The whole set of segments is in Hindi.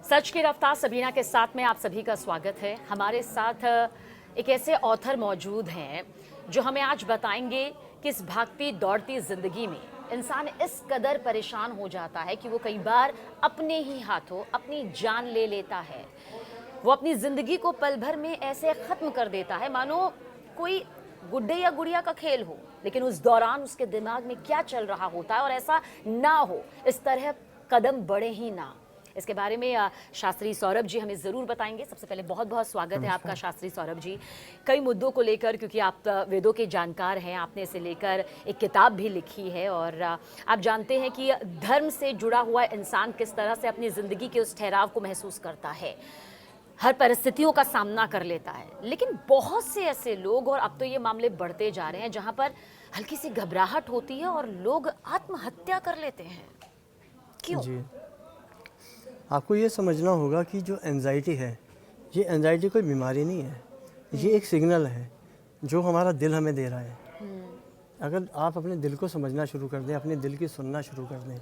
सच की रफ्तार सबीना के साथ में आप सभी का स्वागत है। हमारे साथ एक ऐसे ऑथर मौजूद हैं जो हमें आज बताएंगे कि इस भागती दौड़ती जिंदगी में इंसान इस कदर परेशान हो जाता है कि वो कई बार अपने ही हाथों अपनी जान ले लेता है। वो अपनी जिंदगी को पल भर में ऐसे खत्म कर देता है मानो कोई गुड्डे या गुड़िया का खेल हो, लेकिन उस दौरान उसके दिमाग में क्या चल रहा होता है और ऐसा ना हो, इस तरह कदम बढ़े ही ना। इसके बारे में शास्त्री सौरभ जी हमें ज़रूर बताएंगे। सबसे पहले बहुत बहुत स्वागत है आपका शास्त्री सौरभ जी। कई मुद्दों को लेकर, क्योंकि आप वेदों के जानकार हैं, आपने इसे लेकर एक किताब भी लिखी है और आप जानते हैं कि धर्म से जुड़ा हुआ इंसान किस तरह से अपनी ज़िंदगी के उस ठहराव को महसूस करता है, हर परिस्थितियों का सामना कर लेता है। लेकिन बहुत से ऐसे लोग, और अब तो ये मामले बढ़ते जा रहे हैं, जहाँ पर हल्की सी घबराहट होती है और लोग आत्महत्या कर लेते हैं। क्यों? जी, आपको ये समझना होगा कि जो एंजाइटी है, ये एंजाइटी कोई बीमारी नहीं है, ये एक सिग्नल है जो हमारा दिल हमें दे रहा है। अगर आप अपने दिल को समझना शुरू कर दें, अपने दिल की सुनना शुरू कर दें,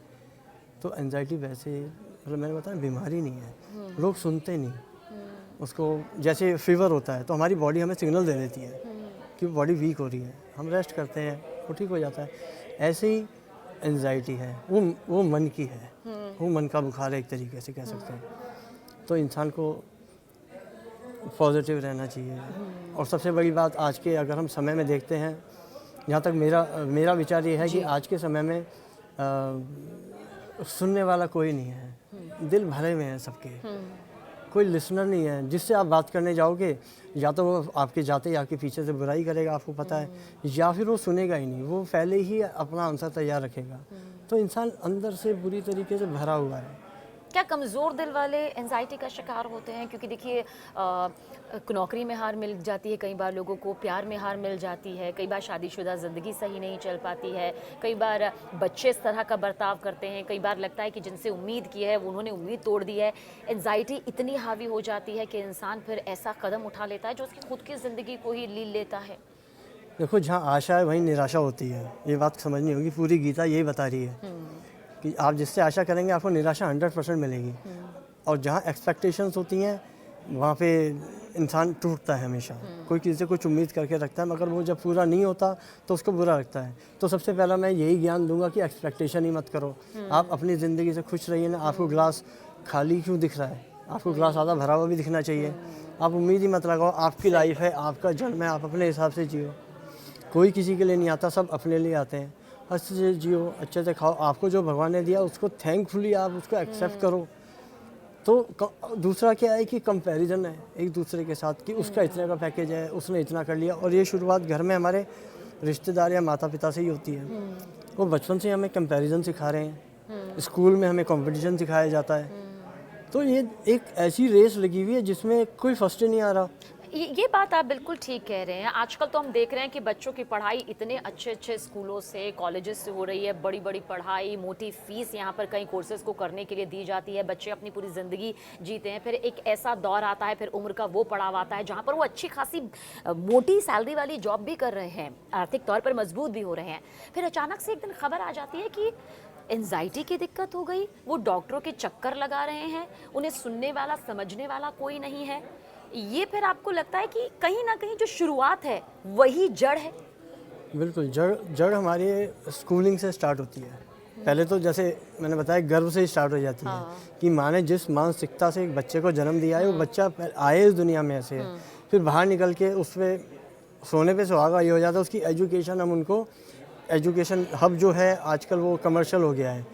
तो एंजाइटी वैसे मतलब मैंने बताया बीमारी नहीं है। लोग सुनते नहीं उसको। जैसे फीवर होता है तो हमारी बॉडी हमें सिग्नल दे देती है कि बॉडी वीक हो रही है, हम रेस्ट करते हैं, वो ठीक हो जाता है। ऐसे ही एंजाइटी है, वो मन की है, वो मन का बुखार है, एक तरीके से कह सकते हैं। तो इंसान को पॉजिटिव रहना चाहिए। और सबसे बड़ी बात आज के अगर हम समय में देखते हैं, जहाँ तक मेरा विचार ये है कि आज के समय में सुनने वाला कोई नहीं है। दिल भरे हुए हैं सबके, कोई लिसनर नहीं है। जिससे आप बात करने जाओगे, या तो वो आपके जाते ही आपके पीछे से बुराई करेगा, आपको पता है, या फिर वो सुनेगा ही नहीं, वो पहले ही अपना आंसर तैयार रखेगा। तो इंसान अंदर से बुरी तरीके से भरा हुआ है। क्या कमज़ोर दिल वाले एंजाइटी का शिकार होते हैं? क्योंकि देखिए नौकरी में हार मिल जाती है, कई बार लोगों को प्यार में हार मिल जाती है, कई बार शादीशुदा ज़िंदगी सही नहीं चल पाती है, कई बार बच्चे इस तरह का बर्ताव करते हैं, कई बार लगता है कि जिनसे उम्मीद की है उन्होंने उम्मीद तोड़ दी है। एंजाइटी इतनी हावी हो जाती है कि इंसान फिर ऐसा कदम उठा लेता है जो उसकी खुद की ज़िंदगी को ही लील लेता है। देखो, जहाँ आशा है वहीं निराशा होती है, ये बात समझनी होगी। पूरी गीता यही बता रही है कि आप जिससे आशा करेंगे आपको निराशा 100% मिलेगी। और जहाँ एक्सपेक्टेशंस होती हैं वहाँ पे इंसान टूटता है हमेशा। कोई किसी से कुछ उम्मीद करके रखता है, मगर वो जब पूरा नहीं होता तो उसको बुरा लगता है। तो सबसे पहला मैं यही ज्ञान दूंगा कि एक्सपेक्टेशन ही मत करो। आप अपनी ज़िंदगी से खुश रहिए ना। आपको ग्लास खाली क्यों दिख रहा है? आपको ग्लास आधा भरा हुआ भी दिखना चाहिए। आप उम्मीद ही मत लगाओ। आपकी लाइफ है, आपका जन्म है, आप अपने हिसाब से जियो। कोई किसी के लिए नहीं आता, सब अपने लिए आते हैं। अच्छे से जियो, अच्छे से खाओ। आपको जो भगवान ने दिया उसको थैंकफुली आप उसको एक्सेप्ट करो। तो दूसरा क्या है कि कंपैरिजन है एक दूसरे के साथ, कि उसका इतने का पैकेज है, उसने इतना कर लिया। और ये शुरुआत घर में हमारे रिश्तेदार या माता पिता से ही होती है। वो बचपन से हमें कंपैरिजन सिखा रहे हैं, स्कूल में हमें कंपटीशन सिखाया जाता है। तो ये एक ऐसी रेस लगी हुई है जिसमें कोई फर्स्ट नहीं आ रहा। ये बात आप बिल्कुल ठीक कह रहे हैं। आजकल तो हम देख रहे हैं कि बच्चों की पढ़ाई इतने अच्छे अच्छे स्कूलों से, कॉलेजेस से हो रही है। बड़ी बड़ी पढ़ाई, मोटी फीस यहाँ पर कई कोर्सेज को करने के लिए दी जाती है। बच्चे अपनी पूरी ज़िंदगी जीते हैं, फिर एक ऐसा दौर आता है, फिर उम्र का वो पड़ाव आता है जहाँ पर वो अच्छी खासी मोटी सैलरी वाली जॉब भी कर रहे हैं, आर्थिक तौर पर मजबूत भी हो रहे हैं। फिर अचानक से एक दिन खबर आ जाती है कि एंजाइटी की दिक्कत हो गई। वो डॉक्टरों के चक्कर लगा रहे हैं, उन्हें सुनने वाला समझने वाला कोई नहीं है। ये फिर आपको लगता है कि कहीं ना कहीं जो शुरुआत है वही जड़ है? बिल्कुल, जड़ हमारी स्कूलिंग से स्टार्ट होती है। पहले तो जैसे मैंने बताया, गर्भ से ही स्टार्ट हो जाती है कि माँ ने जिस मानसिकता से एक बच्चे को जन्म दिया है, वो बच्चा आए इस दुनिया में ऐसे है। फिर बाहर निकल के उस पर सोने पे सुहागा ये हो जाता है। उसकी एजुकेशन, हम उनको एजुकेशन हब जो है आजकल वो कमर्शियल हो गया है।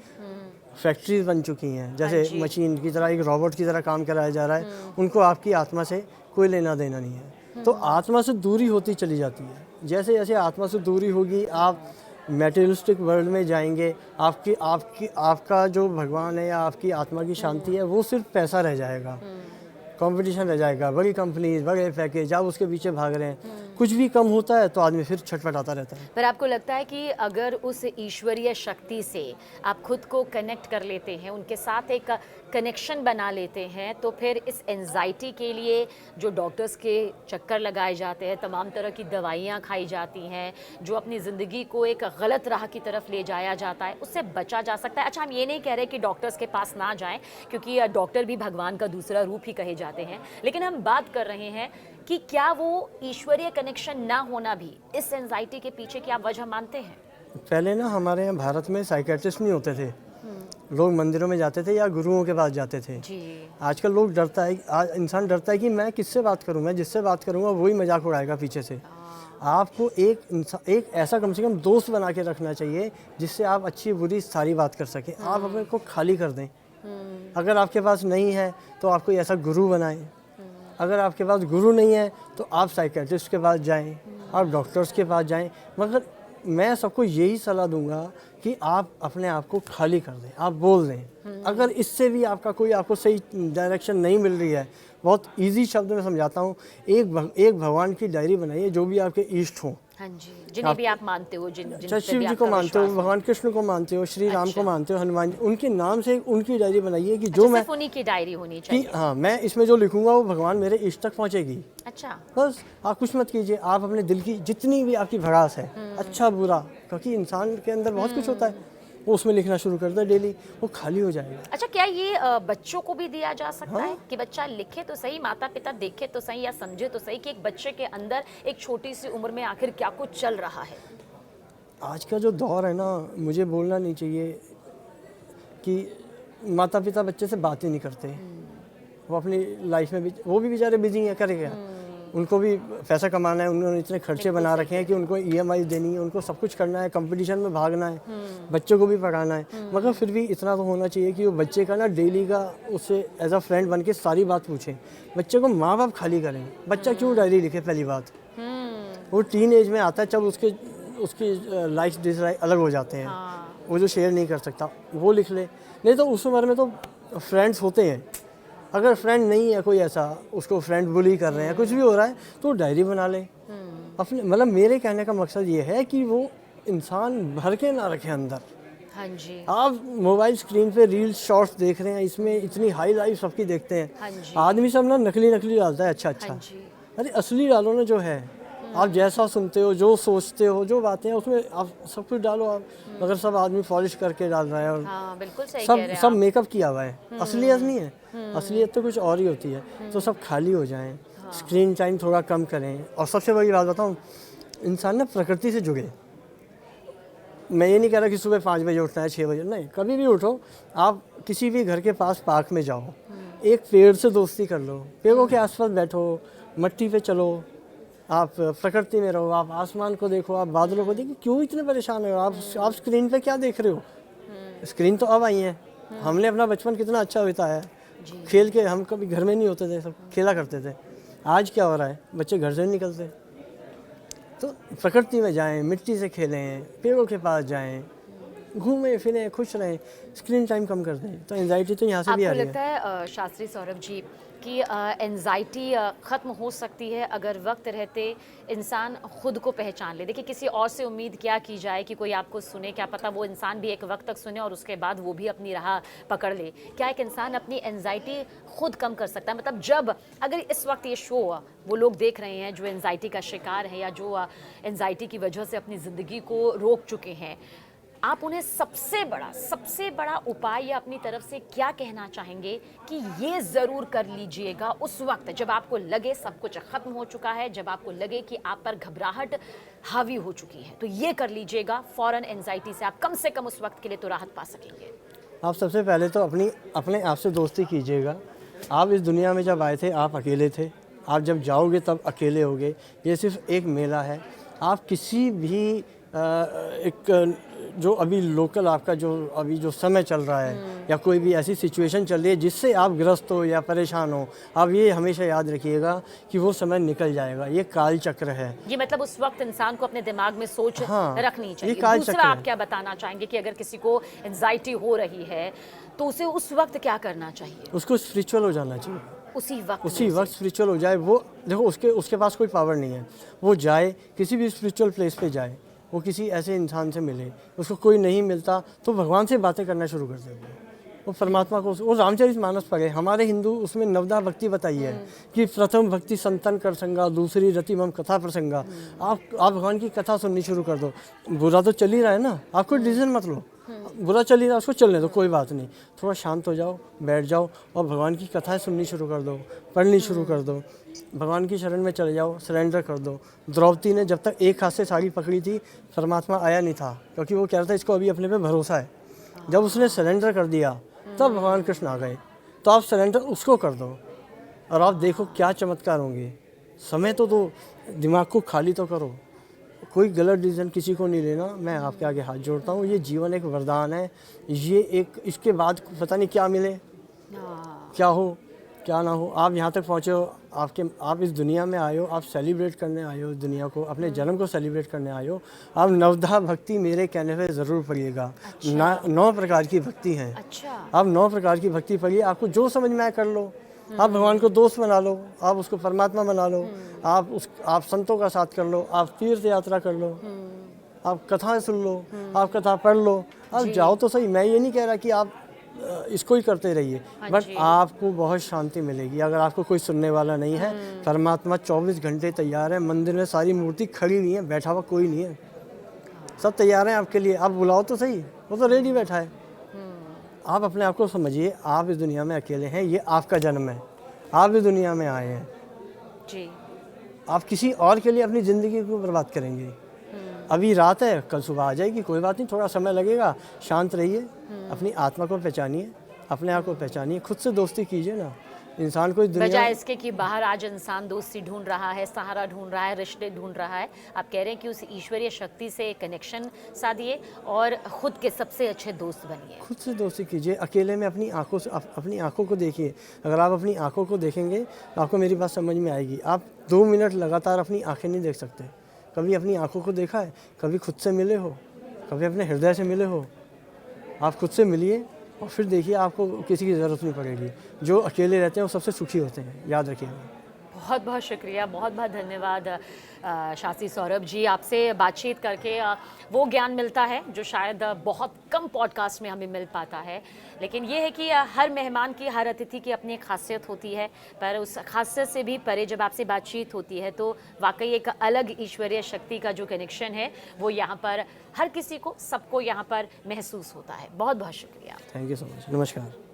फैक्ट्रीज बन चुकी हैं, जैसे मशीन की तरह, एक रोबोट की तरह काम कराया जा रहा है। उनको आपकी आत्मा से कोई लेना देना नहीं है। तो आत्मा से दूरी होती चली जाती है। जैसे जैसे आत्मा से दूरी होगी, आप मटेरियलिस्टिक वर्ल्ड में जाएंगे। आपका जो भगवान है या आपकी आत्मा की शांति है, वो सिर्फ पैसा रह जाएगा, कंपटीशन रह जाएगा, बड़ी कंपनीज, बड़े पैकेज, आप उसके पीछे भाग रहे हैं। कुछ भी कम होता है तो आदमी फिर छटपटाता रहता है। पर आपको लगता है कि अगर उस ईश्वरीय शक्ति से आप खुद को कनेक्ट कर लेते हैं, उनके साथ एक कनेक्शन बना लेते हैं, तो फिर इस एंजाइटी के लिए जो डॉक्टर्स के चक्कर लगाए जाते हैं, तमाम तरह की दवाइयाँ खाई जाती हैं, जो अपनी ज़िंदगी को एक गलत राह की तरफ ले जाया जाता है, उससे बचा जा सकता है। अच्छा, हम ये नहीं कह रहे कि डॉक्टर्स के पास ना जाएं, क्योंकि डॉक्टर भी भगवान का दूसरा रूप ही कहे जाते हैं, लेकिन हम बात कर रहे हैं कि क्या वो ईश्वरीय कनेक्शन ना होना भी इस एंजाइटी के पीछे की आप वजह मानते हैं? पहले ना हमारे यहाँ भारत में साइकेट्रिस्ट नहीं होते थे, लोग मंदिरों में जाते थे या गुरुओं के पास जाते थे। जी। आजकल लोग डरता है, आज इंसान डरता है कि मैं किससे बात करूं, मैं जिससे बात करूंगा वही मजाक उड़ाएगा पीछे से। आपको एक ऐसा कम से कम दोस्त बना के रखना चाहिए जिससे आप अच्छी बुरी सारी बात कर सकें। आप अपने को खाली कर दें। अगर आपके पास नहीं है तो आप कोई ऐसा गुरु बनाएं। अगर आपके पास गुरु नहीं है तो आप साइकेट्रिस्ट के पास जाएं, आप डॉक्टर्स के पास जाएं। मगर मैं सबको यही सलाह दूंगा कि आप अपने आप को खाली कर दें, आप बोल दें। अगर इससे भी आपको सही डायरेक्शन नहीं मिल रही है, बहुत इजी शब्द में समझाता हूँ, एक भगवान की डायरी बनाइए जो भी आपके इष्ट हों। हाँ जी, जिन्हें भी आप मानते हो, चाहे शिव जी को मानते हो, भगवान कृष्ण को मानते हो, श्री राम को मानते हो, हनुमान जी, उनके नाम से उनकी डायरी बनाइए कि जो मैं उन्हीं की डायरी होनी चाहिए। हाँ, मैं इसमें जो लिखूंगा वो भगवान मेरे इष्ट तक पहुंचेगी। अच्छा, बस आप कुछ मत कीजिए, आप अपने दिल की जितनी भी आपकी भड़ास है, अच्छा बुरा, क्योंकि इंसान के अंदर बहुत कुछ होता है, वो उसमें लिखना शुरू कर दे डेली, वो खाली हो जाएगा। अच्छा, क्या ये बच्चों को भी दिया जा सकता है कि बच्चा लिखे तो सही, माता पिता देखे तो सही या समझे तो सही कि एक बच्चे के अंदर एक छोटी सी उम्र में आखिर क्या कुछ चल रहा है? आज का जो दौर है ना, मुझे बोलना नहीं चाहिए कि माता पिता बच्चे से बात ही नहीं करते। वो अपनी लाइफ में भी, वो भी बेचारे बिजी हैं, करेगा उनको भी पैसा कमाना है, उन्होंने इतने खर्चे बना रखे हैं कि उनको ईएमआई देनी है, उनको सब कुछ करना है, कंपटीशन में भागना है, बच्चों को भी पढ़ाना है। मगर फिर भी इतना तो होना चाहिए कि वो बच्चे का ना डेली का उससे एज अ फ्रेंड बन के सारी बात पूछें। बच्चे को माँ बाप खाली करें। बच्चा क्यों डायरी लिखे? पहली बात, वो टीन एज में आता है, जब उसकी लाइक्स डिसलाइक अलग हो जाते हैं, वो जो शेयर नहीं कर सकता वो लिख ले। नहीं तो उस उम्र में तो फ्रेंड्स होते हैं। अगर फ्रेंड नहीं है कोई ऐसा, उसको फ्रेंड बुली कर रहे हैं, कुछ भी हो रहा है, तो डायरी बना ले अपने। मतलब मेरे कहने का मकसद ये है कि वो इंसान भर के ना रखे अंदर। हाँ जी। आप मोबाइल स्क्रीन पे रील्स शॉर्ट्स देख रहे हैं, इसमें इतनी हाई लाइफ सबकी देखते हैं। हाँ जी। आदमी सब ना नकली डालता है, अच्छा हाँ जी। अरे असली डालो ना, जो है आप जैसा सुनते हो, जो सोचते हो, जो बातें हैं, उसमें आप सब कुछ डालो आप। मगर सब आदमी पॉलिश करके डाल रहा है और हाँ, बिल्कुल सही कह रहे हैं सब आप। मेकअप किया हुआ है। असलियत नहीं है, असलियत तो कुछ और ही होती है। तो सब खाली हो जाएं, स्क्रीन टाइम थोड़ा कम करें। और सबसे बड़ी बात बताऊं, इंसान ना प्रकृति से जुड़े। मैं ये नहीं कह रहा कि सुबह 5 बजे उठना है, 6 बजे नहीं, कभी भी उठो। आप किसी भी घर के पास पार्क में जाओ, एक पेड़ से दोस्ती कर लो, पेड़ों के आसपास बैठो, मट्टी पे चलो, आप प्रकृति में रहो, आप आसमान को देखो, आप बादलों को देखो। क्यों इतने परेशान हो आप स्क्रीन पे क्या देख रहे हो? स्क्रीन तो अब आई है। हमने अपना बचपन कितना अच्छा बिताया, खेल के। हम कभी घर में नहीं होते थे, सब खेला करते थे। आज क्या हो रहा है? बच्चे घर से नहीं निकलते। तो प्रकृति में जाएं, मिट्टी से खेलें, पेड़ों के पास जाएं, घूमें फिरें, खुश रहें, स्क्रीन टाइम कम कर दें। तो एंजाइटी तो यहाँ से भी आ रही है। आपको लगता है शास्त्री सौरभ जी कि एंजाइटी ख़त्म हो सकती है अगर वक्त रहते इंसान खुद को पहचान ले? देखिए, किसी और से उम्मीद क्या की जाए कि कोई आपको सुने, क्या पता वो इंसान भी एक वक्त तक सुने और उसके बाद वो भी अपनी राह पकड़ ले। क्या एक इंसान अपनी एंजाइटी खुद कम कर सकता है? मतलब जब अगर इस वक्त ये शो वो लोग देख रहे हैं जो एंजाइटी का शिकार है या जो एंजाइटी की वजह से अपनी ज़िंदगी को रोक चुके हैं, आप उन्हें सबसे बड़ा उपाय या अपनी तरफ से क्या कहना चाहेंगे कि ये ज़रूर कर लीजिएगा उस वक्त जब आपको लगे सब कुछ ख़त्म हो चुका है, जब आपको लगे कि आप पर घबराहट हावी हो चुकी है, तो ये कर लीजिएगा, फ़ौरन एंजाइटी से आप कम से कम उस वक्त के लिए तो राहत पा सकेंगे? आप सबसे पहले तो अपने आप से दोस्ती कीजिएगा। आप इस दुनिया में जब आए थे आप अकेले थे, आप जब जाओगे तब अकेले होगे। ये सिर्फ एक मेला है। आप किसी भी एक जो अभी लोकल आपका जो समय चल रहा है या कोई भी ऐसी सिचुएशन चल रही है जिससे आप ग्रस्त हो या परेशान हो, आप ये हमेशा याद रखिएगा कि वो समय निकल जाएगा। ये काल चक्र है। ये मतलब उस वक्त इंसान को अपने दिमाग में सोच रखनी चाहिए। ये काल दूसरा चक्र आप है। क्या बताना चाहेंगे कि अगर किसी को एंजाइटी हो रही है तो उसे उस वक्त क्या करना चाहिए? उसको स्पिरिचुअल हो जाना चाहिए। उसी वक्त उसी में वक्त स्पिरिचुअल हो जाए। वो देखो उसके उसके पास कोई पावर नहीं है, वो जाए किसी भी स्पिरिचुअल प्लेस पे जाए, वो किसी ऐसे इंसान से मिले, उसको कोई नहीं मिलता तो भगवान से बातें करना शुरू कर देते, वो परमात्मा को। वो रामचरितमानस पढ़े, हमारे हिंदू उसमें नवदा भक्ति बताई है कि प्रथम भक्ति संतन कर संगा, दूसरी रति मम कथा प्रसंगा। आप भगवान की कथा सुननी शुरू कर दो। बुरा तो चल ही रहा है ना, आप कोई डिसीजन मत लो, बुरा चल ही रहा है उसको चलने दो, कोई बात नहीं, थोड़ा शांत हो जाओ, बैठ जाओ और भगवान की कथाएं सुननी शुरू कर दो, पढ़नी शुरू कर दो, भगवान की शरण में चले जाओ, सरेंडर कर दो। द्रौपदी ने जब तक एक हाथ से साड़ी पकड़ी थी, परमात्मा आया नहीं था, क्योंकि वो कह रहा था इसको अभी अपने पे भरोसा है। जब उसने सरेंडर कर दिया तब भगवान कृष्ण आ गए। तो आप सरेंडर उसको कर दो और आप देखो क्या चमत्कार होंगे। समय तो दो, दिमाग को खाली तो करो, कोई गलत डिसीजन किसी को नहीं लेना। मैं आपके आगे हाथ जोड़ता हूँ, ये जीवन एक वरदान है, ये एक, इसके बाद पता नहीं क्या मिले, क्या हो क्या ना हो। आप यहाँ तक पहुँचे हो, आप इस दुनिया में आए हो, आप सेलिब्रेट करने आए हो इस दुनिया को, अपने जन्म को सेलिब्रेट करने आए हो। आप नवधा भक्ति मेरे कहने पे ज़रूर पढ़िएगा। 9 प्रकार की भक्ति हैं। आप 9 प्रकार की भक्ति पढ़िए, आपको जो समझ में आए कर लो। आप भगवान को दोस्त बना लो, आप उसको परमात्मा बना लो, आप संतों का साथ कर लो, आप तीर्थ यात्रा कर लो, आप कथाएं सुन लो, आप कथा पढ़ लो, आप जाओ तो सही। मैं ये नहीं कह रहा कि आप इसको ही करते रहिए, बट आपको बहुत शांति मिलेगी। अगर आपको कोई सुनने वाला नहीं है, परमात्मा 24 घंटे तैयार है। मंदिर में सारी मूर्ति खड़ी नहीं है, बैठा हुआ कोई नहीं है, सब तैयार हैं आपके लिए। आप बुलाओ तो सही, वो तो रेडी बैठा है। आप अपने आप को समझिए, आप इस दुनिया में अकेले हैं, ये आपका जन्म है, आप इस दुनिया में आए हैं जी। आप किसी और के लिए अपनी ज़िंदगी को बर्बाद करेंगे। अभी रात है, कल सुबह आ जाएगी, कोई बात नहीं, थोड़ा समय लगेगा, शांत रहिए, अपनी आत्मा को पहचानिए, अपने आप को पहचानिए, खुद से दोस्ती कीजिए ना। इंसान को इस दुनिया बजाय इसके कि बाहर आज इंसान दोस्ती ढूंढ रहा है, सहारा ढूंढ रहा है, रिश्ते ढूंढ रहा है, आप कह रहे हैं कि उस ईश्वरीय शक्ति से कनेक्शन साधिए और खुद के सबसे अच्छे दोस्त बनिए। खुद से दोस्ती कीजिए, अकेले में अपनी आंखों से अपनी आंखों को देखिए। अगर आप अपनी आंखों को देखेंगे, आपको मेरी बात समझ में आएगी। आप 2 मिनट लगातार अपनी आंखें नहीं देख सकते। कभी अपनी आंखों को देखा है? कभी खुद से मिले हो? कभी अपने हृदय से मिले हो? आप खुद से मिलिए और फिर देखिए, आपको किसी की ज़रूरत नहीं पड़ेगी। जो अकेले रहते हैं वो सबसे सुखी होते हैं, याद रखिएगा। बहुत बहुत शुक्रिया, बहुत बहुत धन्यवाद शास्त्री सौरभ जी। आपसे बातचीत करके वो ज्ञान मिलता है जो शायद बहुत कम पॉडकास्ट में हमें मिल पाता है। लेकिन ये है कि हर मेहमान की, हर अतिथि की अपनी एक खासियत होती है, पर उस खासियत से भी परे जब आपसे बातचीत होती है तो वाकई एक अलग ईश्वरीय शक्ति का जो कनेक्शन है वो यहाँ पर हर किसी को, सबको यहाँ पर महसूस होता है। बहुत बहुत शुक्रिया। Thank you so much. नमस्कार।